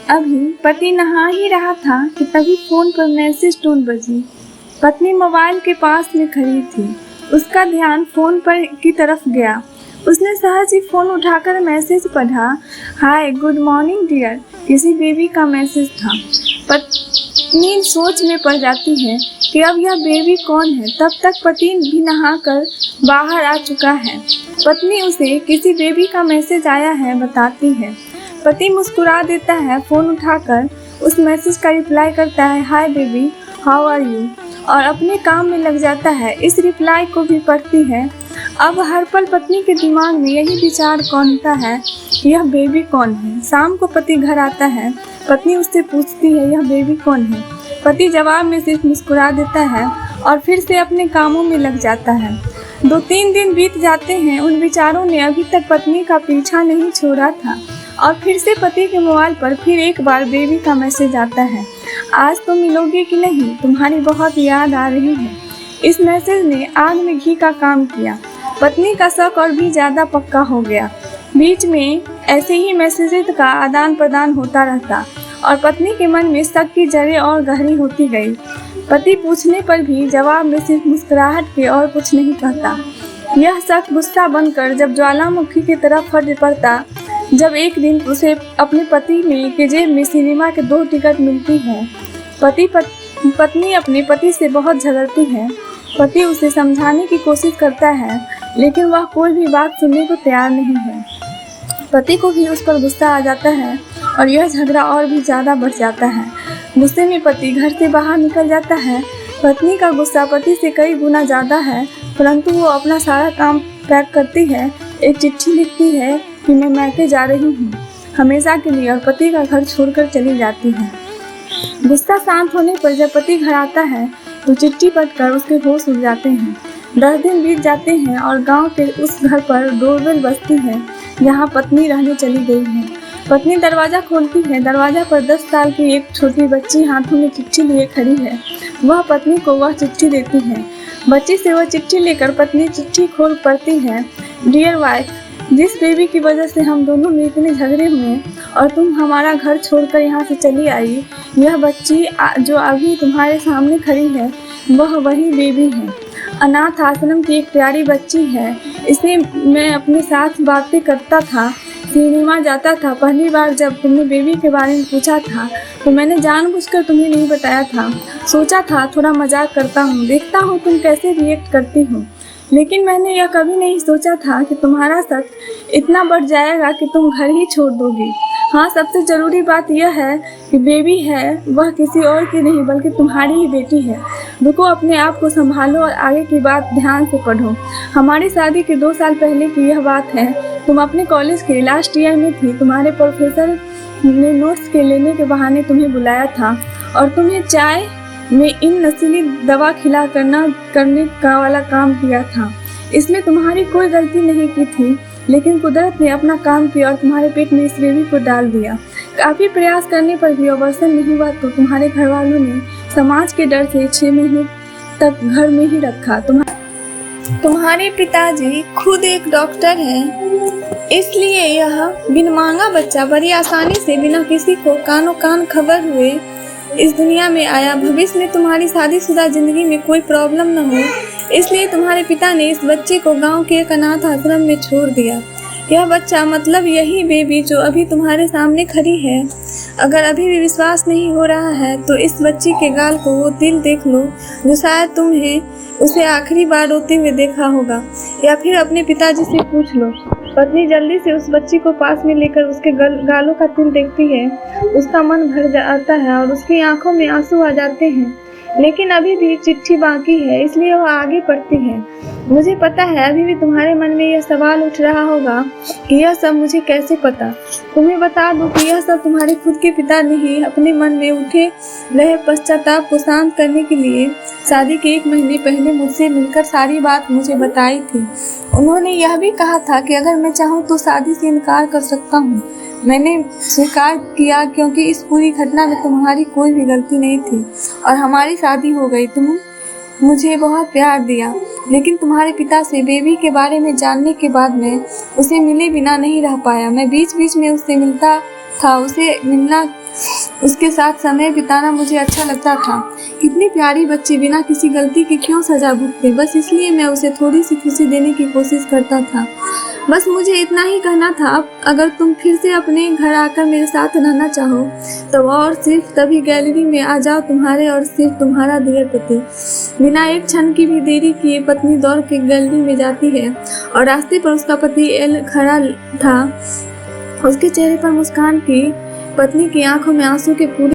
अभी पति नहा ही रहा था कि तभी फोन पर मैसेज टोन बजी। पत्नी मोबाइल के पास में खड़ी थी। उसका ध्यान फोन पर की तरफ गया। उसने सहज ही फोन उठाकर मैसेज पढ़ा। हाय गुड मॉर्निंग डियर, किसी बेबी का मैसेज था। पत्नी सोच में पड़ जाती है कि अब यह बेबी कौन है। तब तक पति भी नहाकर बाहर आ चुका है। पत्नी उसे किसी बेबी का मैसेज आया है बताती है। पति मुस्कुरा देता है, फोन उठाकर उस मैसेज का रिप्लाई करता है, hi baby how are you, और अपने काम में लग जाता है। इस रिप्लाई को भी पढ़ती है। अब हर पल पत्नी के दिमाग में यही विचार कौनता है कि यह बेबी कौन है। शाम को पति घर आता है। पत्नी उससे पूछती है, यह बेबी कौन है। पति जवाब में सिर्फ मुस्कुरा देता है और फिर से अपने कामों में लग जाता है। 2-3 दिन बीत जाते हैं। उन विचारों ने अभी तक पत्नी का पीछा नहीं छोड़ा था और फिर से पति के मोबाइल पर फिर एक बार बेबी का मैसेज आता है, आज तुम मिलोगे कि नहीं, तुम्हारी बहुत याद आ रही है। इस मैसेज ने आग में घी का काम किया। पत्नी का शक और भी ज़्यादा पक्का हो गया। बीच में ऐसे ही मैसेजेस का आदान प्रदान होता रहता और पत्नी के मन में शक की जड़ें और गहरी होती गई। पति पूछने पर भी जवाब में सिर्फ मुस्कुराहट के और कुछ नहीं कहता। यह शक गुस्सा बनकर जब ज्वालामुखी की तरफ फट पड़ता, जब एक दिन उसे अपने पति में के जेब में सिनेमा के 2 टिकट मिलती है। पत्नी अपने पति से बहुत झगड़ती है। पति उसे समझाने की कोशिश करता है लेकिन वह कोई भी बात सुनने को तैयार नहीं है। पति को भी उस पर गुस्सा आ जाता है और यह झगड़ा और भी ज़्यादा बढ़ जाता है। गुस्से में पति घर से बाहर निकल जाता है। पत्नी का गुस्सा पति से कई गुना ज़्यादा है, परंतु वो अपना सारा काम पैक करती है, एक चिट्ठी लिखती है कि मैं मायके जा रही हूँ हमेशा के लिए, और पति का घर छोड़कर चली जाती है। गुस्सा शांत होने पर जब पति घर आता है तो चिट्ठी पढ़कर उसके होश उड़ जाते हैं। 10 दिन बीत जाते हैं और गांव के उस घर पर डोरबेल बजती है जहां पत्नी रहने चली गई है। पत्नी दरवाज़ा खोलती है। दरवाज़ा पर 10 साल की एक छोटी बच्ची हाथों में चिट्ठी लिए खड़ी है। वह पत्नी को वह चिट्ठी देती है। बच्ची से वह चिट्ठी लेकर पत्नी चिट्ठी खोल पढ़ती है, डियर वाइफ, जिस बेबी की वजह से हम दोनों में इतने झगड़े हुए और तुम हमारा घर छोड़कर यहाँ से चली आई, यह बच्ची जो अभी तुम्हारे सामने खड़ी है वह वही बेबी है। अनाथ आश्रम की एक प्यारी बच्ची है। इसे मैं अपने साथ बातें करता था, सिनेमा जाता था। पहली बार जब तुमने बेबी के बारे में पूछा था तो मैंने जानबूझकर तुम्हें नहीं बताया था। सोचा था थोड़ा मजाक करता हूँ, देखता हूँ तुम कैसे रिएक्ट करती हो। लेकिन मैंने यह कभी नहीं सोचा था कि तुम्हारा शक इतना बढ़ जाएगा कि तुम घर ही छोड़ दोगी। हाँ, सबसे ज़रूरी बात यह है कि बेबी है वह किसी और की नहीं बल्कि तुम्हारी ही बेटी है। रुको, अपने आप को संभालो और आगे की बात ध्यान से पढ़ो। हमारी शादी के 2 साल पहले की यह बात है। तुम अपने कॉलेज के लास्ट ईयर में थी। तुम्हारे प्रोफेसर ने नोट्स के लेने के बहाने तुम्हें बुलाया था और तुम्हें चाय में इन नशीली दवा करने का वाला काम किया था। इसमें तुम्हारी कोई गलती नहीं की थी, लेकिन कुदरत ने अपना काम किया और तुम्हारे पेट में इस बेबी को डाल दिया। काफ़ी प्रयास करने पर भी अबॉर्शन नहीं हुआ तो तुम्हारे घर वालों ने समाज के डर से 6 महीने तक घर में ही रखा। तुम्हारे पिताजी खुद एक डॉक्टर हैं, इसलिए यह बिन मांगा बच्चा बड़ी आसानी से बिना किसी को कानों कान खबर हुए इस दुनिया में आया। भविष्य में तुम्हारी शादीशुदा जिंदगी में कोई प्रॉब्लम न हो, इसलिए तुम्हारे पिता ने इस बच्चे को गांव के एक अनाथ आश्रम में छोड़ दिया। यह बच्चा मतलब यही बेबी जो अभी तुम्हारे सामने खड़ी है। अगर अभी भी विश्वास नहीं हो रहा है तो इस बच्ची के गाल को वो तिल देख लो जो शायद तुम्हें उसे आखिरी बार रोते हुए देखा होगा, या फिर अपने पिताजी से पूछ लो। पत्नी जल्दी से उस बच्ची को पास में लेकर उसके गालों का तिल देखती है। उसका मन भर जाता है और उसकी आंखों में आंसू आ जाते हैं, लेकिन अभी भी चिट्ठी बाकी है, इसलिए वह आगे पढ़ती है। मुझे पता है अभी भी तुम्हारे मन में यह सवाल उठ रहा होगा कि यह सब मुझे कैसे पता। तुम्हें बता दूं कि यह सब तुम्हारे खुद के पिता ने ही अपने मन में उठे रहे पश्चाताप को शांत करने के लिए शादी के 1 महीने पहले मुझसे मिलकर सारी बात मुझे बताई थी। उन्होंने यह भी कहा था कि अगर मैं चाहूँ तो शादी से इनकार कर सकता हूँ। मैंने स्वीकार किया क्योंकि इस पूरी घटना में तुम्हारी कोई भी गलती नहीं थी और हमारी शादी हो गई। तुम मुझे बहुत प्यार दिया, लेकिन तुम्हारे पिता से बेबी के बारे में जानने के बाद मैं उसे मिले बिना नहीं रह पाया। मैं बीच बीच में उससे मिलता था, उसे मिलना उसके साथ समय बिताना मुझे अच्छा लगता था। कितनी प्यारी बच्ची बिना किसी गलती के क्यों सजा भुगते, बस इसलिए मैं उसे थोड़ी सी खुशी देने की कोशिश करता था। बस मुझे इतना ही कहना था। अब अगर तुम फिर से अपने घर आकर मेरे साथ रहना चाहो तो और सिर्फ तभी गैलरी में आ जाओ, तुम्हारे और सिर्फ तुम्हारा डियर पति। बिना एक क्षण की भी देरी किए पत्नी दौड़ के गैलरी में जाती है और रास्ते पर उसका पति एल खड़ा था। उसके चेहरे पर मुस्कान की, पत्नी की आंखों में आंसू के पूरे